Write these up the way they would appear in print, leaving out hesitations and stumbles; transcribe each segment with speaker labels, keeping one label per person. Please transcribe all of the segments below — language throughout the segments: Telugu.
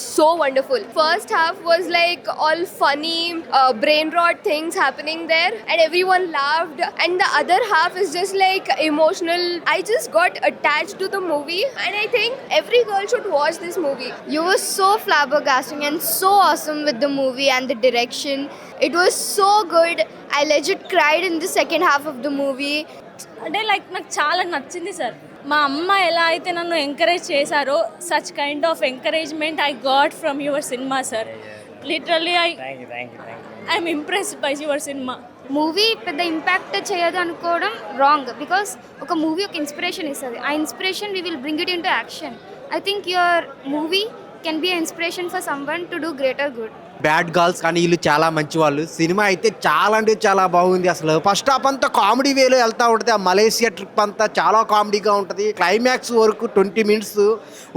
Speaker 1: so wonderful. First half was like all funny, brain rot things happening there, and everyone laughed. And the other half is just like emotional. I just got attached to the movie, and I think every girl should watch this movie.
Speaker 2: You were so flabbergasting and so awesome with the movie and the direction. It was so good. I legit cried in the second half of the movie.
Speaker 3: అంటే లైక్ నాకు చాలా నచ్చింది సార్. మా అమ్మ ఎలా అయితే నన్ను ఎంకరేజ్ చేశారో such kind of encouragement I got from your cinema sir. Literally I'm impressed by your cinema.
Speaker 2: Movie పెద్ద ఇంపాక్ట్ చేయదు అనుకోవడం రాంగ్, బికాస్ ఒక మూవీ ఒక ఇన్స్పిరేషన్ ఇస్తుంది. ఆ inspiration we will bring it in to action. I think your movie can be inspiration for some one to do greater good.
Speaker 4: Bad girls కానీ వీళ్ళు చాలా మంచి వాళ్ళు. సినిమా అయితే చాలా అంటే చాలా బాగుంది. అసలు ఫస్ట్ హాఫ్ అంతా కామెడీ వేలో వెళ్తూ ఉంటుంది. ఆ మలేషియా ట్రిప్ అంతా చాలా కామెడీగా ఉంటుంది. క్లైమాక్స్ వరకు 20 minutes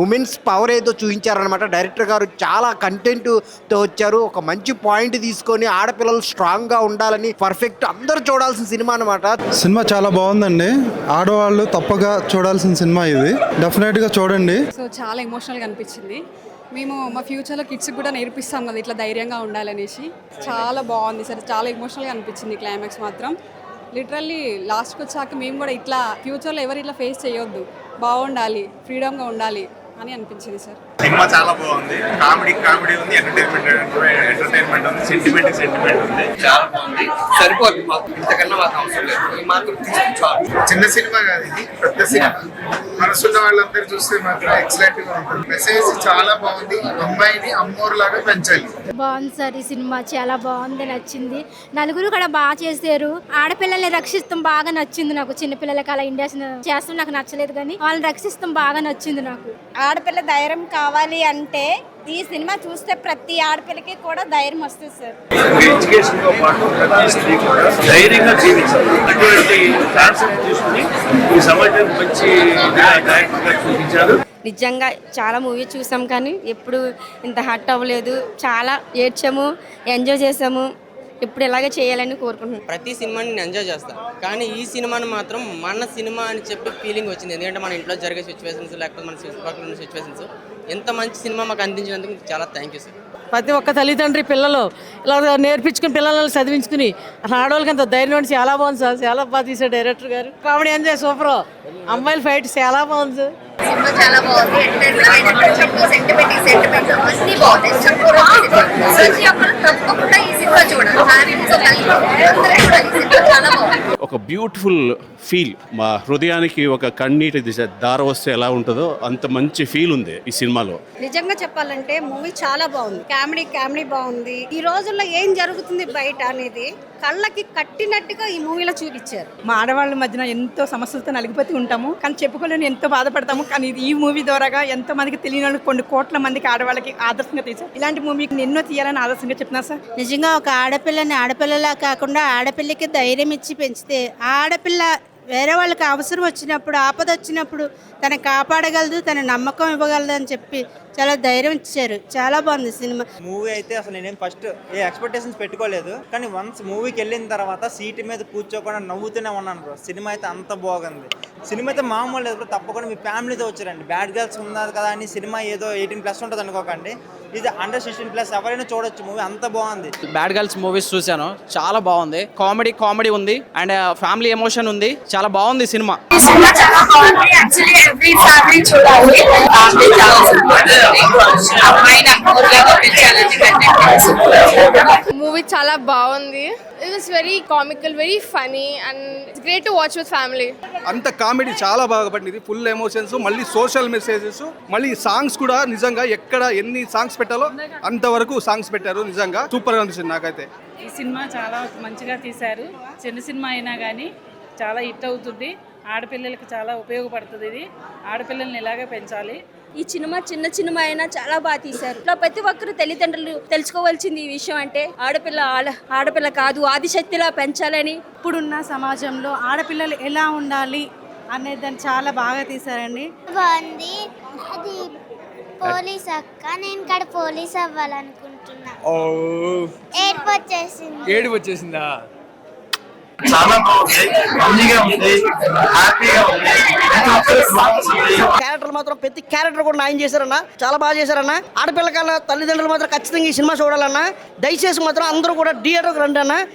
Speaker 4: ఉమెన్స్ పవర్ ఏదో చూపించారనమాట. డైరెక్టర్ గారు చాలా కంటెంట్తో వచ్చారు. ఒక మంచి పాయింట్ తీసుకొని ఆడపిల్లలు స్ట్రాంగ్గా ఉండాలని పర్ఫెక్ట్ అందరూ చూడాల్సిన సినిమా అనమాట.
Speaker 5: సినిమా చాలా బాగుందండి. ఆడవాళ్ళు తప్పగా చూడాల్సిన సినిమా ఇది. డెఫినెట్గా చూడండి.
Speaker 6: సో చాలా ఎమోషనల్గా అనిపించింది. మేము మా ఫ్యూచర్లో కిడ్స్కి కూడా నేర్పిస్తాం కదా ఇట్లా ధైర్యంగా ఉండాలనేసి. చాలా బాగుంది సార్. చాలా ఎమోషనల్గా అనిపించింది క్లైమాక్స్ మాత్రం. లిటరల్లీ లాస్ట్కి వచ్చాక మేము కూడా ఇట్లా ఫ్యూచర్లో ఎవరు ఇట్లా ఫేస్ చేయొద్దు, బాగుండాలి, ఫ్రీడమ్గా ఉండాలి అని అనిపించింది సార్.
Speaker 7: సినిమా చాలా బాగుంది. కామెడీ ఉంది, ఎంటర్టైన్మెంట్ ఉంది, సెంటిమెంట్ ఉంది. చాలా బాగుంది. సరిపోతుంది మాకు, ఇంతకన్నా మాకు అవసరం లేదు. ఈ మాత్రం చిన్న సినిమా కాదు ఇది, పెద్ద సినిమా. మనసున్న వాళ్ళందరూ చూస్తే మాత్రం ఎక్సలెంట్ గా ఉంటుంది. మెసేజ్ చాలా బాగుంది. అమ్మాయిని అమ్మోరు లాగా పెంచాలి.
Speaker 8: బాగుంది సార్. ఈ సినిమా చాలా బాగుంది, నచ్చింది. నలుగురు కూడా బాగా చేశారు. ఆడపిల్లల్ని రక్షిస్తాం బాగా నచ్చింది నాకు. చిన్నపిల్లలకి అలా ఇండియా చేస్తాం నాకు నచ్చలేదు, కానీ వాళ్ళని రక్షిస్తాం బాగా నచ్చింది నాకు.
Speaker 3: ఆడపిల్ల ధైర్యం కావాలి అంటే ఈ సినిమా చూస్తే ప్రతి ఆడపిల్లకి కూడా ధైర్యం వస్తుంది సార్.
Speaker 7: ఎడ్యుకేషన్ తో పాటు ప్రతి స్త్రీ కూడా ధైర్యంగా జీవించాలి. అటువంటి కాన్సెప్ట్ తీసుకుని ఈ సమాజానికి మంచి డైరెక్టర్గా చూపించారు.
Speaker 9: నిజంగా చాలా మూవీ చూసాం కానీ ఎప్పుడు ఇంత హర్ట్ అవ్వలేదు. చాలా ఏడ్చాము, ఎంజాయ్ చేసాము. ఇప్పుడు ఇలాగే చేయాలని కోరుకుంటున్నాను.
Speaker 10: ప్రతి సినిమాని నేను ఎంజాయ్ చేస్తాను, కానీ ఈ సినిమాని మాత్రం మన సినిమా అని చెప్పి ఫీలింగ్ వచ్చింది. ఎందుకంటే మన ఇంట్లో జరిగే సిచ్యువేషన్స్ లేకపోతే మన చుట్టుపక్కల ఉన్న సిచ్యువేషన్స్ ఎంత మంచి సినిమా మాకు అందించినందుకు చాలా థ్యాంక్ యూ సార్.
Speaker 11: ప్రతి ఒక్క తల్లిదండ్రి పిల్లలు ఇలా నేర్పించుకుని పిల్లలను చదివించుకుని అసలు ఆడవాళ్ళకి అంత ధైర్యం చాలా బాగుంది సార్. చాలా బాగా తీశారు డైరెక్టర్ గారు. Comedy enjoy super. అమ్మాయిల ఫైట్ చాలా బాగుంది సార్.
Speaker 2: సినిమా చాలా బాగుంది. సెంటిమెంట్ అన్ని బాగుంది. తప్పకుండా ఈ సినిమా చూడాలి. చాలా బాగుంది.
Speaker 12: ఒక బ్యూటిఫుల్ ఫీల్. మా హృదయానికి ఒక కన్నీటి దార వస్తే ఎలా ఉంటుందో అంత మంచి ఫీల్ ఉంది ఈ సినిమాలో.
Speaker 3: నిజంగా చెప్పాలంటే మూవీ చాలా బాగుంది. కామెడీ బాగుంది. ఈ రోజుల్లో ఏం జరుగుతుంది బయట అనేది కళ్ళకి కట్టినట్టుగా ఈ మూవీలో చూపించారు.
Speaker 11: మా ఆడవాళ్ళ మధ్యన ఎంతో సమస్యలతో నలిగిపోతూ ఉంటాము, కానీ చెప్పుకోలేని ఎంతో బాధపడతాము. కానీ ఈ మూవీ ద్వారాగా ఎంతో మందికి తెలియని కొన్ని కోట్ల మందికి ఆడవాళ్ళకి ఆదర్శంగా తీశారు. ఇలాంటి మూవీకి ఎన్నో తీయాలని ఆదర్శంగా చెప్తున్నా సార్.
Speaker 8: నిజంగా ఒక ఆడపిల్లని ఆడపిల్లలా కాకుండా ఆడపిల్లకి ధైర్యం ఇచ్చి పెంచితే ఆడపిల్ల వేరే వాళ్ళకి అవసరం వచ్చినప్పుడు, ఆపద వచ్చినప్పుడు తను కాపాడగలదు, తన నమ్మకం ఇవ్వగలదు అని చెప్పి చాలా ధైర్యం ఇచ్చారు. చాలా బాగుంది సినిమా.
Speaker 10: మూవీ అయితే అసలు నేనేం ఫస్ట్ ఏ ఎక్స్పెక్టేషన్స్ పెట్టుకోలేదు, కానీ వన్స్ మూవీకి వెళ్ళిన తర్వాత సీట్ మీద కూర్చోకుండా నవ్వుతూనే ఉన్నాను బ్రో. సినిమా అయితే అంత బాగుంది. సినిమా అయితే మామూలు లేదు బ్రో. తప్పకుండా మీ ఫ్యామిలీతో వచ్చారండి. బ్యాడ్ గర్ల్స్ ఉన్నది కదా అని సినిమా ఏదో 18+ ఉంటుంది అనుకోకండి. ఇది అండర్ 16+ ఎవరైనా చూడొచ్చు. మూవీ అంత బాగుంది.
Speaker 11: బ్యాడ్ గర్ల్స్ మూవీస్ చూశాను, చాలా బాగుంది. కామెడీ ఉంది అండ్ ఫ్యామిలీ ఎమోషన్ ఉంది. చాలా బాగుంది సినిమా.
Speaker 1: Movie చాలా బాగుంది. It was very comical, very funny, and it's great to watch with family.
Speaker 5: అంత కామెడీ చాలా బాగా పడింది. ఫుల్ ఎమోషన్స్, మళ్ళీ సోషల్ మెసేజెస్, మళ్ళీ సాంగ్స్ కూడా నిజంగా ఎక్కడ ఎన్ని సాంగ్స్ పెట్టాలో అంతవరకు సాంగ్స్ పెట్టారు. నిజంగా సూపర్ గా అనిపించింది నాకైతే.
Speaker 6: ఈ సినిమా చాలా మంచిగా తీశారు. చిన్న సినిమా అయినా కానీ చాలా హిట్ అవుతుంది. ఆడపిల్లలకి చాలా ఉపయోగపడుతుంది. ఇది ఆడపిల్లల్ని ఇలాగే పెంచాలి.
Speaker 3: ఈ సినిమా చిన్న సినిమా అయినా చాలా బాగా తీశారు. ప్రతి ఒక్కరు తల్లిదండ్రులు తెలుసుకోవాల్సింది ఈ విషయం అంటే ఆడపిల్ల కాదు, ఆదిశక్తిలా పెంచాలని.
Speaker 8: ఇప్పుడున్న సమాజంలో ఆడపిల్లలు ఎలా ఉండాలి అనేది దాన్ని చాలా బాగా తీశారండి.
Speaker 2: బాగుంది. అది పోలీస్ అక్క, నేను ఇక్కడ పోలీస్ అవ్వాలనుకుంటున్నా. ఏడుపు వచ్చేసిందా?
Speaker 7: చాలా బాగుంది. మంచిగా ఉంది, హ్యాపీగా ఉంది.
Speaker 13: క్యారెక్టర్ మాత్రం ప్రతి క్యారెక్టర్ కూడా న్యాయం చేశారన్న, చాలా బాగా చేశారన్న. ఆడపిల్ల కన్నా తల్లిదండ్రులు మాత్రం ఖచ్చితంగా ఈ సినిమా చూడాలన్నా. దయచేసి మాత్రం అందరూ కూడా థియేటర్కి రండి అన్న.